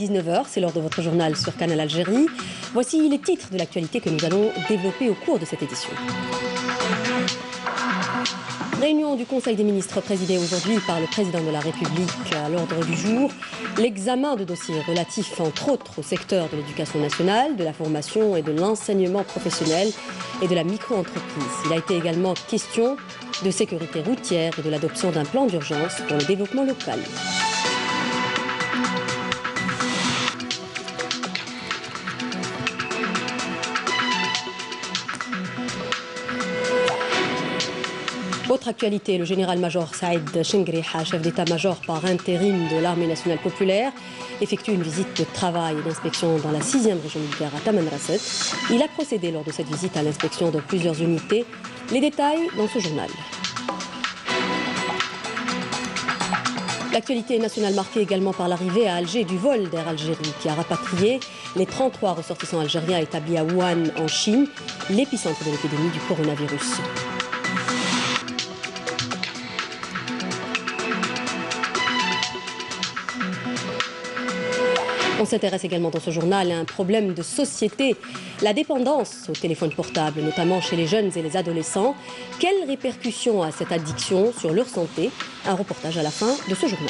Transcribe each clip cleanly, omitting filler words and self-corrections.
19 h, c'est l'heure de votre journal sur Canal Algérie. Voici les titres de l'actualité que nous allons développer au cours de cette édition. Réunion du Conseil des ministres présidée aujourd'hui par le président de la République. À l'ordre du jour, l'examen de dossiers relatifs entre autres au secteur de l'éducation nationale, de la formation et de l'enseignement professionnel et de la micro-entreprise. Il a été également question de sécurité routière et de l'adoption d'un plan d'urgence pour le développement local. Autre actualité, le général-major Saïd Chengriha, chef d'état-major par intérim de l'armée nationale populaire, effectue une visite de travail et d'inspection dans la 6e région militaire à Tamanrasset. Il a procédé lors de cette visite à l'inspection de plusieurs unités. Les détails dans ce journal. L'actualité nationale marquée également par l'arrivée à Alger du vol d'Air Algérie qui a rapatrié les 33 ressortissants algériens établis à Wuhan en Chine, l'épicentre de l'épidémie du coronavirus. On s'intéresse également dans ce journal à un problème de société, la dépendance au téléphone portable, notamment chez les jeunes et les adolescents. Quelles répercussions a cette addiction sur leur santé? Un reportage à la fin de ce journal.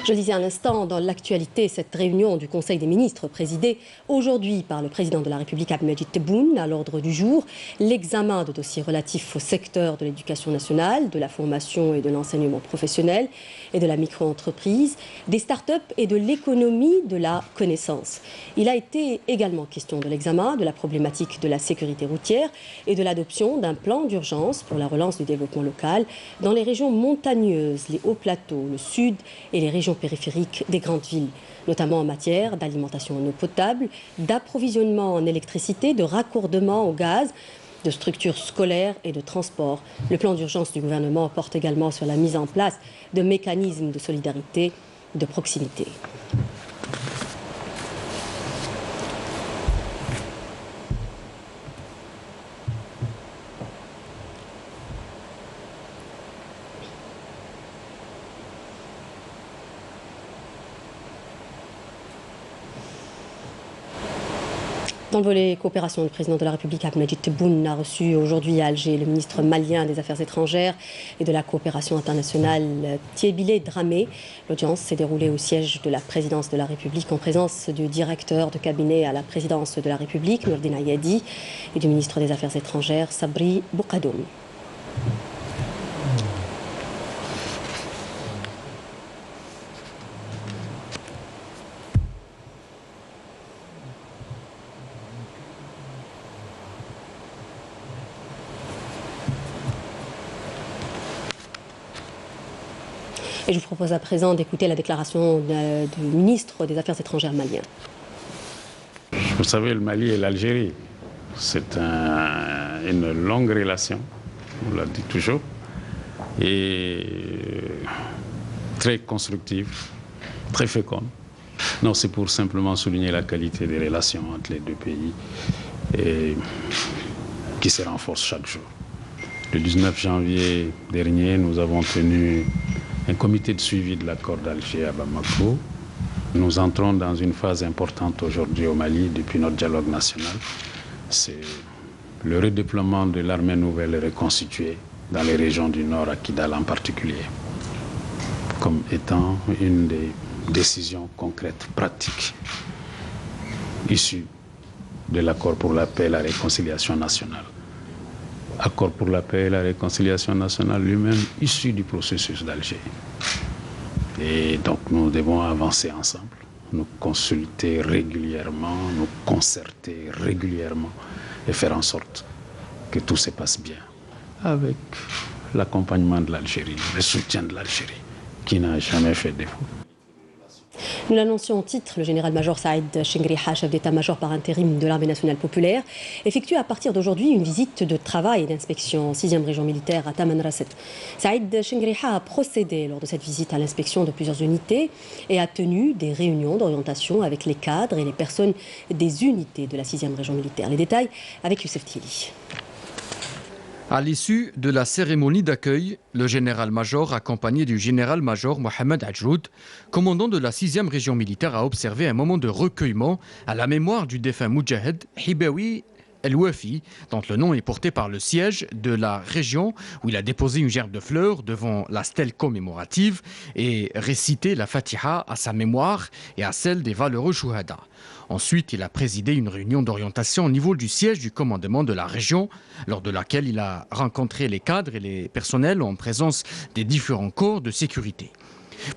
Je le disais à l'instant, dans l'actualité, cette réunion du Conseil des ministres présidée aujourd'hui par le président de la République Abdelmadjid Tebboune, à l'ordre du jour, l'examen de dossiers relatifs au secteur de l'éducation nationale, de la formation et de l'enseignement professionnel et de la micro-entreprise, des start-up et de l'économie de la connaissance. Il a été également question de l'examen de la problématique de la sécurité routière et de l'adoption d'un plan d'urgence pour la relance du développement local dans les régions montagneuses, les hauts plateaux, le sud et les régions périphériques des grandes villes, notamment en matière d'alimentation en eau potable, d'approvisionnement en électricité, de raccordement au gaz, de structures scolaires et de transport. Le plan d'urgence du gouvernement porte également sur la mise en place de mécanismes de solidarité de proximité. Dans le volet coopération, le président de la République Abdelmadjid Tebboune a reçu aujourd'hui à Alger le ministre malien des Affaires étrangères et de la coopération internationale Thiébile Dramé. L'audience s'est déroulée au siège de la présidence de la République en présence du directeur de cabinet à la présidence de la République, Nourdine Ayadi, et du ministre des Affaires étrangères, Sabri Boukadoum. Et je vous propose à présent d'écouter la déclaration du ministre des Affaires étrangères malien. Vous savez, le Mali et l'Algérie, c'est une longue relation, on l'a dit toujours, et très constructive, très féconde. Non, c'est pour simplement souligner la qualité des relations entre les deux pays et qui se renforcent chaque jour. Le 19 janvier dernier, nous avons tenu un comité de suivi de l'accord d'Alger à Bamako. Nous entrons dans une phase importante aujourd'hui au Mali depuis notre dialogue national. C'est le redéploiement de l'armée nouvelle reconstituée dans les régions du Nord, à Kidal en particulier, comme étant une des décisions concrètes, pratiques, issues de l'accord pour la paix et la réconciliation nationale. Accord pour la paix et la réconciliation nationale lui-même issu du processus d'Alger. Et donc nous devons avancer ensemble, nous consulter régulièrement, nous concerter régulièrement et faire en sorte que tout se passe bien avec l'accompagnement de l'Algérie, le soutien de l'Algérie qui n'a jamais fait défaut. Nous l'annoncions en titre, le général-major Saïd Chengriha, chef d'état-major par intérim de l'armée nationale populaire, effectue à partir d'aujourd'hui une visite de travail et d'inspection en 6e région militaire à Tamanrasset. Saïd Chengriha a procédé lors de cette visite à l'inspection de plusieurs unités et a tenu des réunions d'orientation avec les cadres et les personnes des unités de la 6e région militaire. Les détails avec Youssef Tieli. À l'issue de la cérémonie d'accueil, le général-major, accompagné du général-major Mohamed Ajroud, commandant de la 6e région militaire, a observé un moment de recueillement à la mémoire du défunt Moudjahed Hibaoui El-Wafi, dont le nom est porté par le siège de la région, où il a déposé une gerbe de fleurs devant la stèle commémorative et récité la Fatiha à sa mémoire et à celle des valeureux Chouhada. Ensuite, il a présidé une réunion d'orientation au niveau du siège du commandement de la région, lors de laquelle il a rencontré les cadres et les personnels en présence des différents corps de sécurité.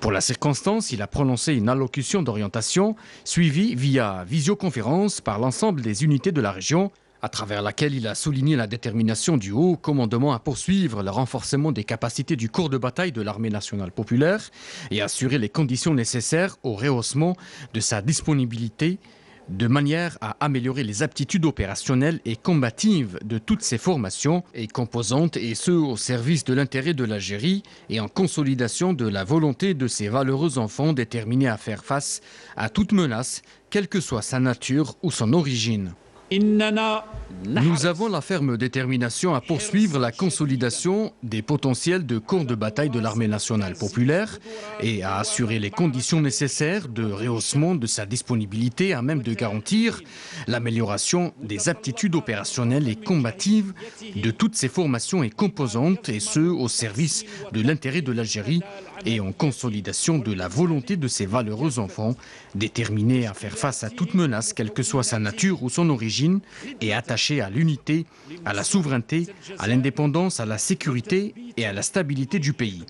Pour la circonstance, il a prononcé une allocution d'orientation suivie via visioconférence par l'ensemble des unités de la région, à travers laquelle il a souligné la détermination du haut commandement à poursuivre le renforcement des capacités du corps de bataille de l'armée nationale populaire et assurer les conditions nécessaires au rehaussement de sa disponibilité de manière à améliorer les aptitudes opérationnelles et combatives de toutes ses formations et composantes, et ce au service de l'intérêt de l'Algérie et en consolidation de la volonté de ces valeureux enfants déterminés à faire face à toute menace, quelle que soit sa nature ou son origine. Nous avons la ferme détermination à poursuivre la consolidation des potentiels de corps de bataille de l'armée nationale populaire et à assurer les conditions nécessaires de rehaussement de sa disponibilité à même de garantir l'amélioration des aptitudes opérationnelles et combatives de toutes ses formations et composantes, et ce au service de l'intérêt de l'Algérie et en consolidation de la volonté de ces valeureux enfants déterminés à faire face à toute menace, quelle que soit sa nature ou son origine, et attachés à l'unité, à la souveraineté, à l'indépendance, à la sécurité et à la stabilité du pays.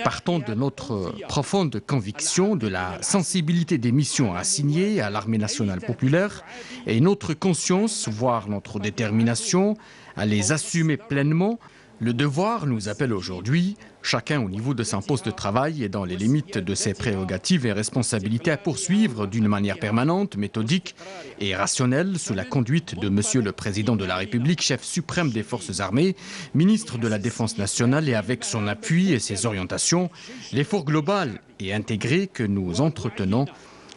Partant de notre profonde conviction de la sensibilité des missions assignées à l'armée nationale populaire et notre conscience, voire notre détermination à les assumer pleinement, le devoir nous appelle aujourd'hui, chacun au niveau de son poste de travail et dans les limites de ses prérogatives et responsabilités, à poursuivre d'une manière permanente, méthodique et rationnelle, sous la conduite de Monsieur le Président de la République, chef suprême des Forces armées, ministre de la Défense nationale, et avec son appui et ses orientations, l'effort global et intégré que nous entretenons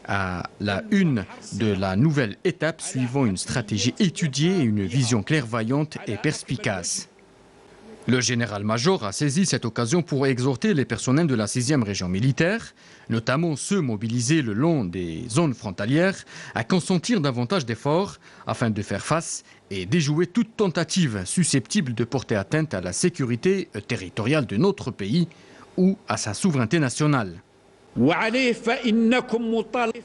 à la une de la nouvelle étape suivant une stratégie étudiée et une vision clairvoyante et perspicace. Le général-major a saisi cette occasion pour exhorter les personnels de la 6e région militaire, notamment ceux mobilisés le long des zones frontalières, à consentir davantage d'efforts afin de faire face et déjouer toute tentative susceptible de porter atteinte à la sécurité territoriale de notre pays ou à sa souveraineté nationale.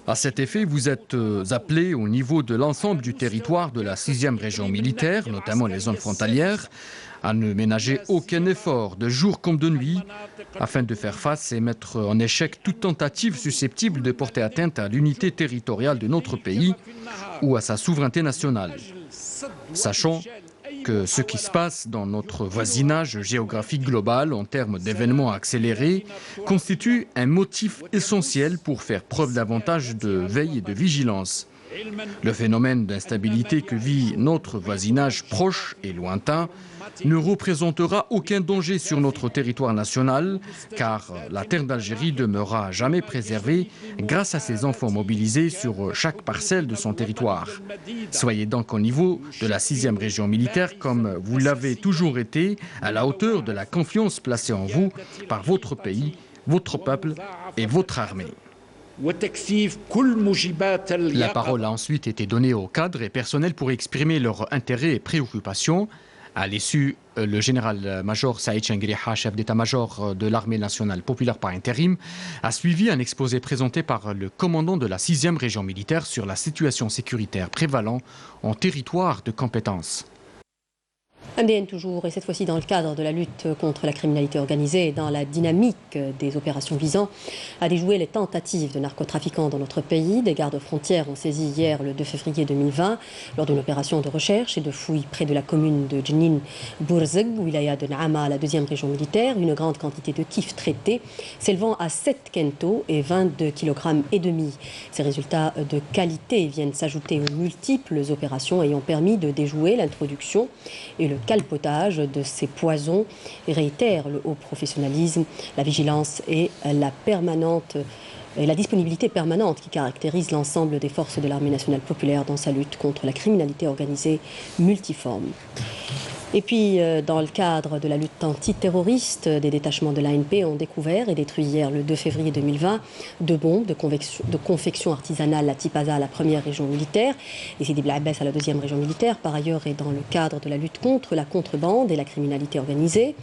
À cet effet, vous êtes appelés au niveau de l'ensemble du territoire de la 6e région militaire, notamment les zones frontalières, à ne ménager aucun effort, de jour comme de nuit, afin de faire face et mettre en échec toute tentative susceptible de porter atteinte à l'unité territoriale de notre pays ou à sa souveraineté nationale. Sachant que ce qui se passe dans notre voisinage géographique global en termes d'événements accélérés constitue un motif essentiel pour faire preuve davantage de veille et de vigilance. Le phénomène d'instabilité que vit notre voisinage proche et lointain ne représentera aucun danger sur notre territoire national, car la terre d'Algérie demeurera jamais préservée grâce à ses enfants mobilisés sur chaque parcelle de son territoire. Soyez donc au niveau de la 6e région militaire, comme vous l'avez toujours été, à la hauteur de la confiance placée en vous par votre pays, votre peuple et votre armée. La parole a ensuite été donnée aux cadres et personnels pour exprimer leurs intérêts et préoccupations. À l'issue, le général-major Saïd Chengriha, chef d'état-major de l'armée nationale populaire par intérim, a suivi un exposé présenté par le commandant de la 6e région militaire sur la situation sécuritaire prévalant en territoire de compétence. MDN toujours, et cette fois-ci dans le cadre de la lutte contre la criminalité organisée et dans la dynamique des opérations visant à déjouer les tentatives de narcotrafiquants dans notre pays. Des gardes-frontières ont saisi hier, le 2 février 2020, lors d'une opération de recherche et de fouille près de la commune de Djenin Bourzeg, wilaya de Naama, la 2e région militaire, une grande quantité de kif traités s'élevant à 7 kentos et 22,5 kg. Ces résultats de qualité viennent s'ajouter aux multiples opérations ayant permis de déjouer l'introduction et le calpotage de ces poisons et réitère le haut professionnalisme, la vigilance et la disponibilité permanente qui caractérise l'ensemble des forces de l'armée nationale populaire dans sa lutte contre la criminalité organisée multiforme. Et puis, dans le cadre de la lutte antiterroriste, des détachements de l'ANP ont découvert et détruit hier, le 2 février 2020, 2 bombes de confection artisanale à Tipaza, à la première région militaire, et Sidi Bel Abbès à la deuxième région militaire. Par ailleurs, et dans le cadre de la lutte contre la contrebande et la criminalité organisée,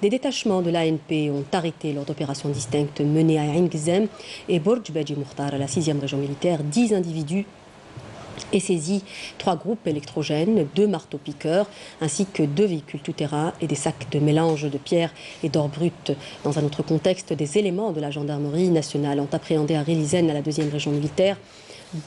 des détachements de l'ANP ont arrêté lors d'opérations distinctes menées à Ain Gzem et Borj Beji Mukhtar, à la 6e région militaire, 10 individus et saisi 3 groupes électrogènes, 2 marteaux-piqueurs, ainsi que 2 véhicules tout-terrain et des sacs de mélange de pierre et d'or brut. Dans un autre contexte, des éléments de la gendarmerie nationale ont appréhendé à Rélizen, à la 2e région militaire,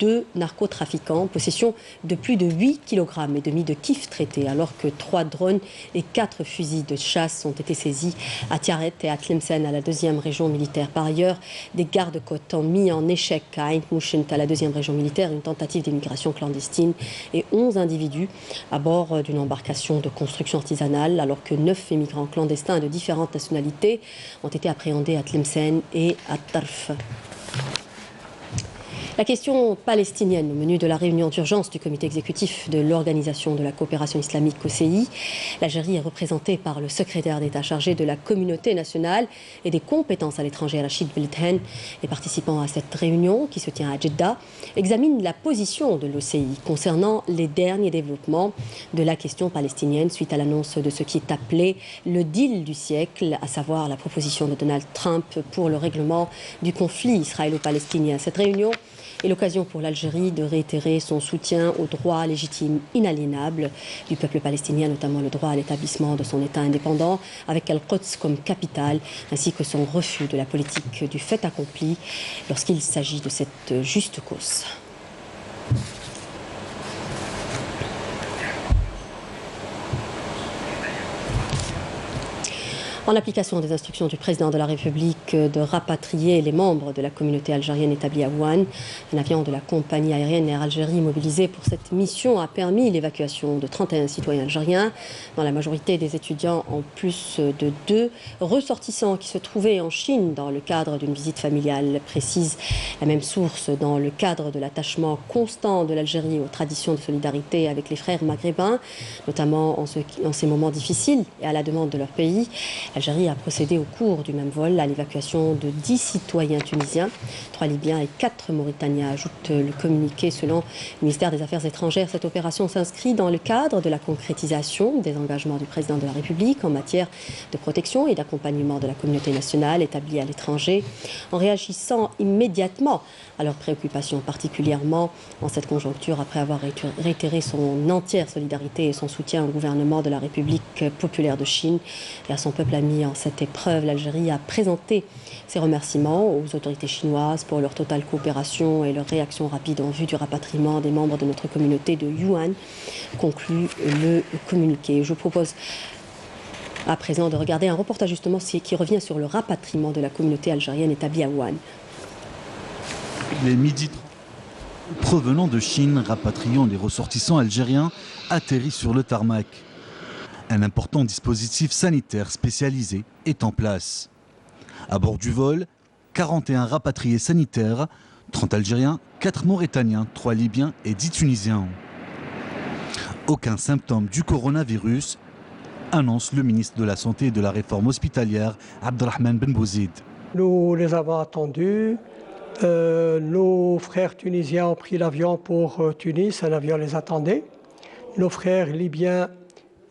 2 narcotrafiquants en possession de plus de 8 kg et demi de kif traité, alors que 3 drones et 4 fusils de chasse ont été saisis à Tiaret et à Tlemcen, à la 2e région militaire. Par ailleurs, des gardes-côtes ont mis en échec à Ain Mouchent, à la 2e région militaire, une tentative d'immigration clandestine et 11 individus à bord d'une embarcation de construction artisanale, alors que 9 immigrants clandestins de différentes nationalités ont été appréhendés à Tlemcen et à Tarf. La question palestinienne au menu de la réunion d'urgence du comité exécutif de l'Organisation de la coopération islamique OCI. L'Algérie est représentée par le secrétaire d'État chargé de la communauté nationale et des compétences à l'étranger, Rachid Belthen. Les participants à cette réunion, qui se tient à Jeddah, examinent la position de l'OCI concernant les derniers développements de la question palestinienne suite à l'annonce de ce qui est appelé le deal du siècle, à savoir la proposition de Donald Trump pour le règlement du conflit israélo-palestinien. Cette réunion est l'occasion pour l'Algérie de réitérer son soutien aux droits légitimes inaliénables du peuple palestinien, notamment le droit à l'établissement de son État indépendant, avec Al-Quds comme capitale, ainsi que son refus de la politique du fait accompli lorsqu'il s'agit de cette juste cause. En application des instructions du président de la République de rapatrier les membres de la communauté algérienne établie à Ouane, un avion de la compagnie aérienne Air Algérie mobilisé pour cette mission a permis l'évacuation de 31 citoyens algériens, dans la majorité des étudiants en plus de 2 ressortissants qui se trouvaient en Chine dans le cadre d'une visite familiale, précise la même source. Dans le cadre de l'attachement constant de l'Algérie aux traditions de solidarité avec les frères maghrébins, notamment en ces moments difficiles et à la demande de leur pays, l'Algérie a procédé au cours du même vol à l'évacuation de 10 citoyens tunisiens, 3 Libyens et 4 Mauritaniens, ajoute le communiqué selon le ministère des Affaires étrangères. Cette opération s'inscrit dans le cadre de la concrétisation des engagements du président de la République en matière de protection et d'accompagnement de la communauté nationale établie à l'étranger, en réagissant immédiatement à leurs préoccupations, particulièrement en cette conjoncture, après avoir réitéré son entière solidarité et son soutien au gouvernement de la République populaire de Chine et à son peuple ami. En cette épreuve, l'Algérie a présenté ses remerciements aux autorités chinoises pour leur totale coopération et leur réaction rapide en vue du rapatriement des membres de notre communauté de Yuan, conclut le communiqué. Je vous propose à présent de regarder un reportage justement qui revient sur le rapatriement de la communauté algérienne établie à Wuhan. Les midi provenant de Chine, rapatriant les ressortissants algériens, atterrissent sur le tarmac. Un important dispositif sanitaire spécialisé est en place. À bord du vol, 41 rapatriés sanitaires, 30 Algériens, 4 Mauritaniens, 3 Libyens et 10 Tunisiens. Aucun symptôme du coronavirus, annonce le ministre de la Santé et de la Réforme hospitalière, Abdelrahman Ben Bouzid. Nous les avons attendus. Nos frères tunisiens ont pris l'avion pour Tunis, un avion les attendait. Nos frères libyens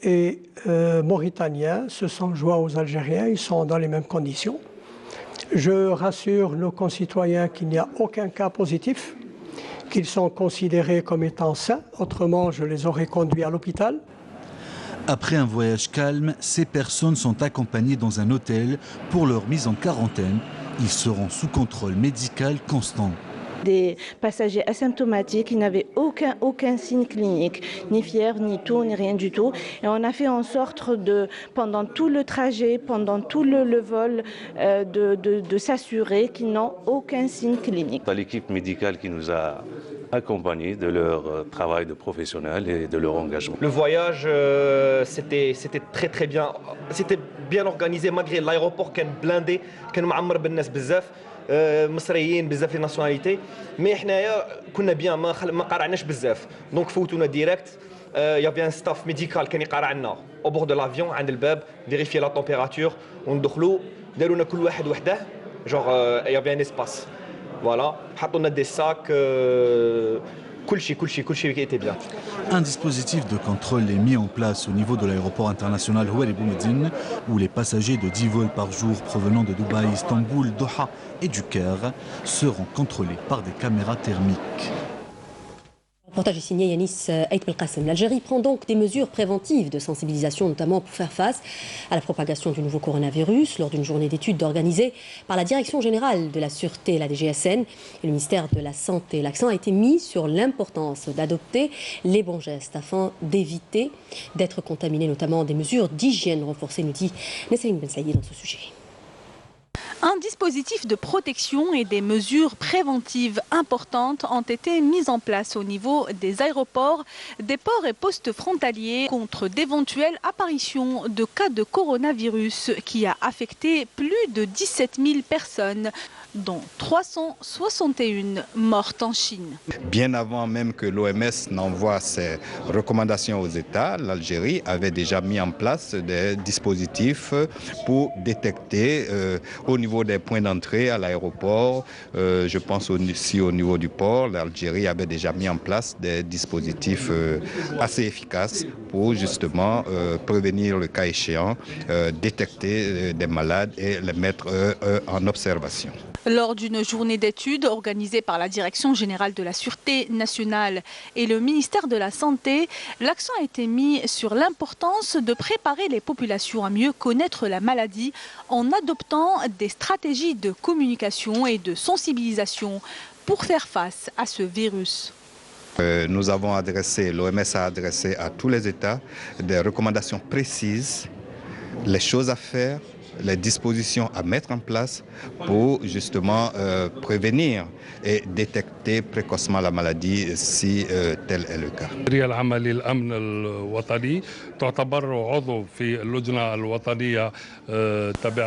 et mauritaniens se sont joints aux Algériens, ils sont dans les mêmes conditions. Je rassure nos concitoyens qu'il n'y a aucun cas positif, qu'ils sont considérés comme étant sains, autrement je les aurais conduits à l'hôpital. Après un voyage calme, ces personnes sont accompagnées dans un hôtel pour leur mise en quarantaine. Ils seront sous contrôle médical constant. Des passagers asymptomatiques qui n'avaient aucun signe clinique, ni fièvre, ni toux, ni rien du tout. Et on a fait en sorte pendant tout le trajet, pendant tout le vol, de s'assurer qu'ils n'ont aucun signe clinique. L'équipe médicale qui nous a accompagnés de leur travail de professionnel et de leur engagement. Le voyage, c'était très bien. C'était bien organisé malgré l'aéroport qui est blindé, qui est معمر بالناس بزاف. مصريين بزاف لي ناسيوناليتي مي حنايا كنا بيان ما قرعناش بزاف دونك فوتونا ديريكت يافي ان ستاف ميديكال كان يقرا عنا او بور دو لافيون عند الباب فيريفي لا تمبيراتور وندخلوا دارونا كل واحد وحده جونغ يافي ان اسباس فوالا حطوا لنا دي ساك Un dispositif de contrôle est mis en place au niveau de l'aéroport international Oued Boumediene, où les passagers de 10 vols par jour provenant de Dubaï, Istanbul, Doha et du Caire seront contrôlés par des caméras thermiques. Le reportage est signé Yanis Aït Belkacem. L'Algérie prend donc des mesures préventives de sensibilisation, notamment pour faire face à la propagation du nouveau coronavirus, lors d'une journée d'études organisée par la Direction générale de la Sûreté et la DGSN et le ministère de la Santé. L'accent a été mis sur l'importance d'adopter les bons gestes afin d'éviter d'être contaminé, notamment des mesures d'hygiène renforcées, nous dit Nesseline Ben Saïd dans ce sujet. Un dispositif de protection et des mesures préventives importantes ont été mises en place au niveau des aéroports, des ports et postes frontaliers contre d'éventuelles apparitions de cas de coronavirus qui a affecté plus de 17 000 personnes, dont 361 mortes en Chine. Bien avant même que l'OMS n'envoie ses recommandations aux États, l'Algérie avait déjà mis en place des dispositifs pour détecter au niveau des points d'entrée à l'aéroport, je pense aussi au niveau du port, l'Algérie avait déjà mis en place des dispositifs assez efficaces pour justement prévenir le cas échéant, détecter des malades et les mettre en observation. Lors d'une journée d'études organisée par la Direction générale de la Sûreté nationale et le ministère de la Santé, l'accent a été mis sur l'importance de préparer les populations à mieux connaître la maladie en adoptant des stratégies de communication et de sensibilisation pour faire face à ce virus. Nous avons adressé, l'OMS a adressé à tous les États des recommandations précises, les choses à faire, les dispositions à mettre en place pour justement prévenir et détecter précocement la maladie si tel est le cas.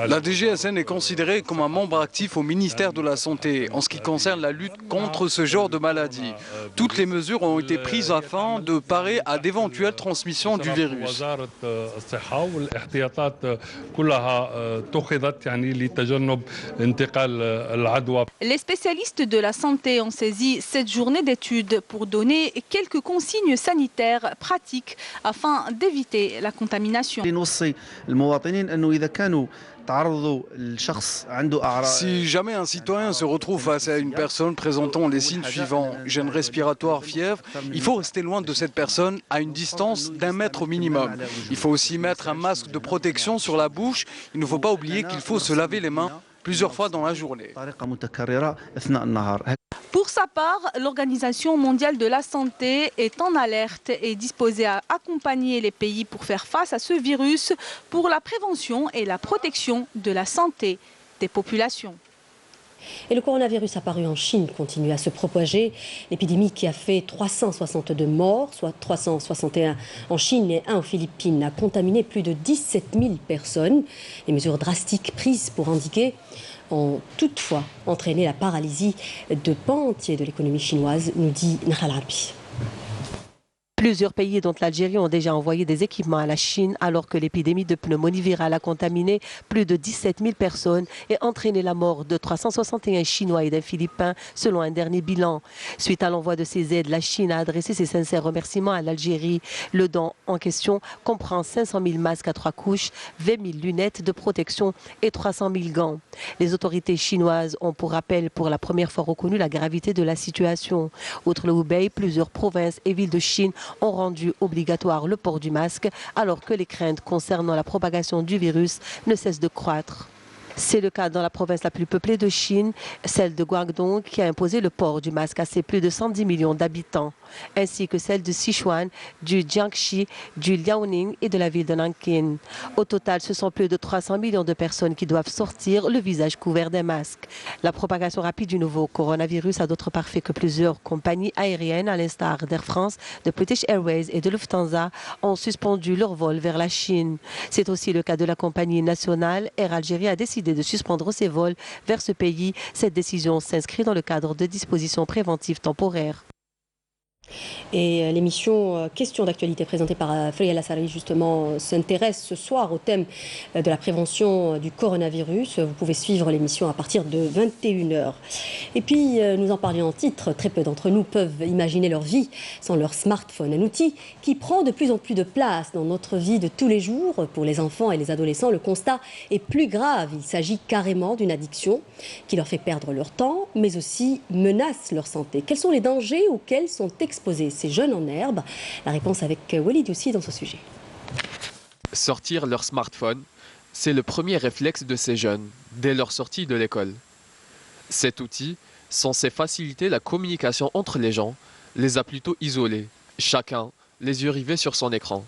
La DGSN est considérée comme un membre actif au ministère de la Santé en ce qui concerne la lutte contre ce genre de maladie. Toutes les mesures ont été prises afin de parer à d'éventuelles transmissions du virus. Les spécialistes de la santé ont saisi cette journée d'études pour donner quelques consignes sanitaires pratiques afin d'éviter la contamination. Si jamais un citoyen se retrouve face à une personne présentant les signes suivants, gêne respiratoire, fièvre, il faut rester loin de cette personne à une distance d'1 mètre au minimum. Il faut aussi mettre un masque de protection sur la bouche. Il ne faut pas oublier qu'il faut se laver les mains plusieurs fois dans la journée. Pour sa part, l'Organisation mondiale de la santé est en alerte et disposée à accompagner les pays pour faire face à ce virus pour la prévention et la protection de la santé des populations. Et le coronavirus apparu en Chine continue à se propager. L'épidémie qui a fait 362 morts, soit 361 en Chine et 1 aux Philippines, a contaminé plus de 17 000 personnes. Les mesures drastiques prises pour endiguer ont toutefois entraîné la paralysie de pans entiers de l'économie chinoise, nous dit Nahal Arbi. Plusieurs pays, dont l'Algérie, ont déjà envoyé des équipements à la Chine alors que l'épidémie de pneumonie virale a contaminé plus de 17 000 personnes et entraîné la mort de 361 Chinois et d'un Philippin, selon un dernier bilan. Suite à l'envoi de ces aides, la Chine a adressé ses sincères remerciements à l'Algérie. Le don en question comprend 500 000 masques à 3 couches, 20 000 lunettes de protection et 300 000 gants. Les autorités chinoises ont pour rappel pour la première fois reconnu la gravité de la situation. Outre le Hubei, plusieurs provinces et villes de Chine ont rendu obligatoire le port du masque alors que les craintes concernant la propagation du virus ne cessent de croître. C'est le cas dans la province la plus peuplée de Chine, celle de Guangdong, qui a imposé le port du masque à ses plus de 110 millions d'habitants, ainsi que celle de Sichuan, du Jiangxi, du Liaoning et de la ville de Nankin. Au total, ce sont plus de 300 millions de personnes qui doivent sortir le visage couvert d'un masque. La propagation rapide du nouveau coronavirus a d'autre part fait que plusieurs compagnies aériennes, à l'instar d'Air France, de British Airways et de Lufthansa, ont suspendu leur vol vers la Chine. C'est aussi le cas de la compagnie nationale. Air Algérie a décidé décidé de suspendre ses vols vers ce pays. Cette décision s'inscrit dans le cadre de dispositions préventives temporaires. Et l'émission Questions d'actualité présentée par Freya Lassari justement s'intéresse ce soir au thème de la prévention du coronavirus. Vous pouvez suivre l'émission à partir de 21h. Et puis nous en parlions en titre, très peu d'entre nous peuvent imaginer leur vie sans leur smartphone, un outil qui prend de plus en plus de place dans notre vie de tous les jours. Pour les enfants et les adolescents, le constat est plus grave. Il s'agit carrément d'une addiction qui leur fait perdre leur temps, mais aussi menace leur santé. Quels sont les dangers auxquels sont exposés ces jeunes en herbe? La réponse avec Walid aussi dans ce sujet. Sortir leur smartphone, c'est le premier réflexe de ces jeunes dès leur sortie de l'école. Cet outil, censé faciliter la communication entre les gens, les a plutôt isolés, chacun les yeux rivés sur son écran.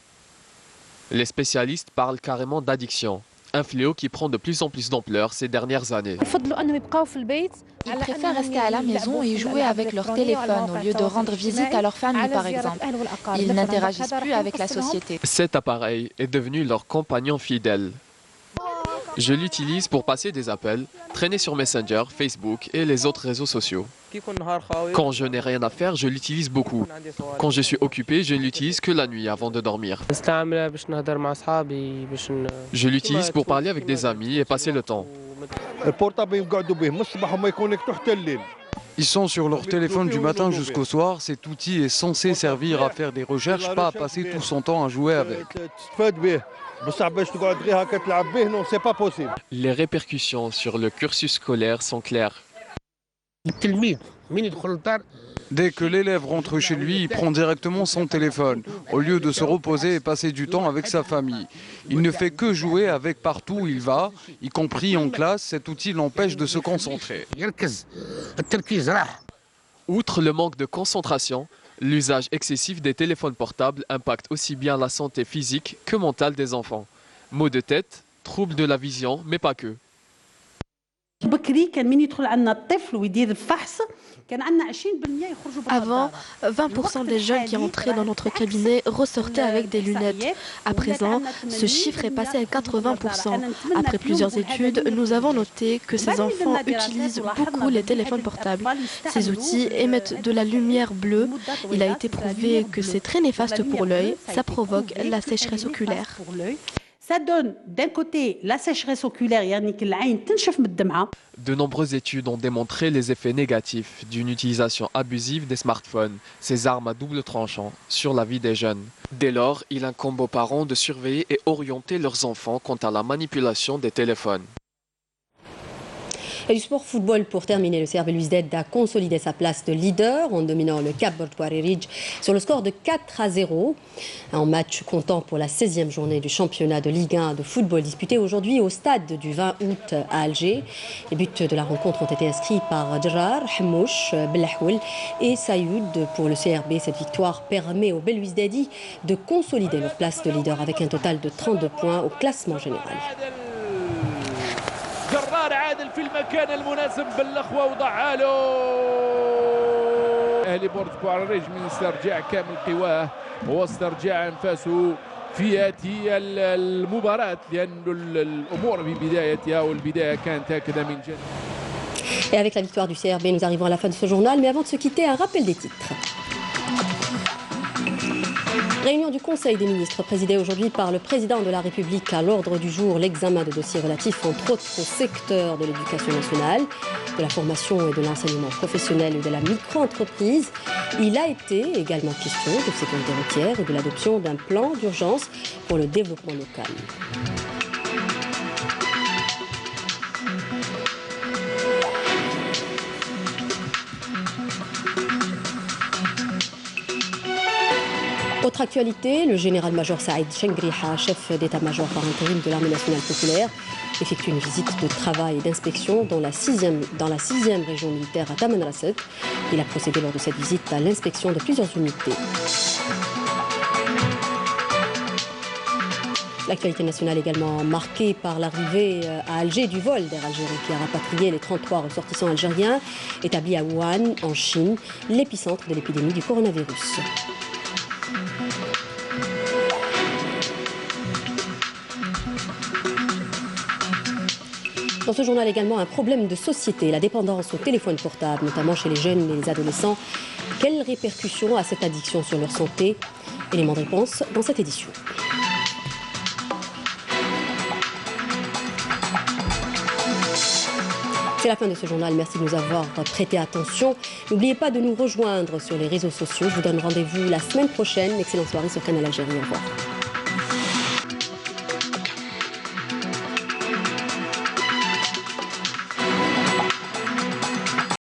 Les spécialistes parlent carrément d'addiction, un fléau qui prend de plus en plus d'ampleur ces dernières années. Ils préfèrent rester à la maison et jouer avec leur téléphone au lieu de rendre visite à leur famille, par exemple. Ils n'interagissent plus avec la société. Cet appareil est devenu leur compagnon fidèle. Je l'utilise pour passer des appels, traîner sur Messenger, Facebook et les autres réseaux sociaux. Quand je n'ai rien à faire, je l'utilise beaucoup. Quand je suis occupé, je ne l'utilise que la nuit avant de dormir. Je l'utilise pour parler avec des amis et passer le temps. Ils sont sur leur téléphone du matin jusqu'au soir. Cet outil est censé servir à faire des recherches, pas à passer tout son temps à jouer avec. Les répercussions sur le cursus scolaire sont claires. Dès que l'élève rentre chez lui, il prend directement son téléphone, au lieu de se reposer et passer du temps avec sa famille. Il ne fait que jouer avec partout où il va, y compris en classe. Cet outil l'empêche de se concentrer. Outre le manque de concentration, l'usage excessif des téléphones portables impacte aussi bien la santé physique que mentale des enfants. Maux de tête, troubles de la vision, mais pas que. Avant, 20% des jeunes qui entraient dans notre cabinet ressortaient avec des lunettes. À présent, ce chiffre est passé à 80%. Après plusieurs études, nous avons noté que ces enfants utilisent beaucoup les téléphones portables. Ces outils émettent de la lumière bleue. Il a été prouvé que c'est très néfaste pour l'œil. Ça provoque la sécheresse oculaire. Ça donne d'un côté la sécheresse oculaire, De nombreuses études ont démontré les effets négatifs d'une utilisation abusive des smartphones, ces armes à double tranchant, sur la vie des jeunes. Dès lors, il incombe aux parents de surveiller et orienter leurs enfants quant à la manipulation des téléphones. Et du sport football pour terminer, le CR Belouizdad a consolidé sa place de leader en dominant le Cap Bortouari Ridge sur le score de 4-0. Un match comptant pour la 16e journée du championnat de Ligue 1 de football disputé aujourd'hui au stade du 20 août à Alger. Les buts de la rencontre ont été inscrits par Djar, Hamouch, Belahwoul et Sayoud pour le CRB. Cette victoire permet aux Belouizdadi de consolider leur place de leader avec un total de 32 points au classement général. جرار عادل في المكان المناسب بالاخوه وضعها له اهلي بورتوار ريج من استرجاع كامل قواه واسترجاع انفاسه في هذه المباراه لان الامور ببدايتها والبدايه كانت هكذا من جد. Et avec la victoire du CRB, nous arrivons à la fin de ce journal, mais avant de se quitter, un rappel des titres. Réunion du Conseil des ministres présidée aujourd'hui par le président de la République. À l'ordre du jour, l'examen de dossiers relatifs entre autres au secteur de l'éducation nationale, de la formation et de l'enseignement professionnel et de la micro-entreprise. Il a été également question de sécurité routière et de l'adoption d'un plan d'urgence pour le développement local. Autre actualité, le général-major Saïd Chengriha, chef d'état-major par intérim de l'armée nationale populaire, effectue une visite de travail et d'inspection dans la 6e région militaire à Tamanrasset. Il a procédé lors de cette visite à l'inspection de plusieurs unités. L'actualité nationale également marquée par l'arrivée à Alger du vol d'Air Algérie qui a rapatrié les 33 ressortissants algériens établis à Wuhan, en Chine, l'épicentre de l'épidémie du coronavirus. Dans ce journal également, un problème de société, la dépendance au téléphone portable, notamment chez les jeunes et les adolescents. Quelles répercussions a cette addiction sur leur santé? Élément de réponse dans cette édition. C'est la fin de ce journal. Merci de nous avoir prêté attention. N'oubliez pas de nous rejoindre sur les réseaux sociaux. Je vous donne rendez-vous la semaine prochaine. Excellente soirée sur Canal Algérie. Au revoir.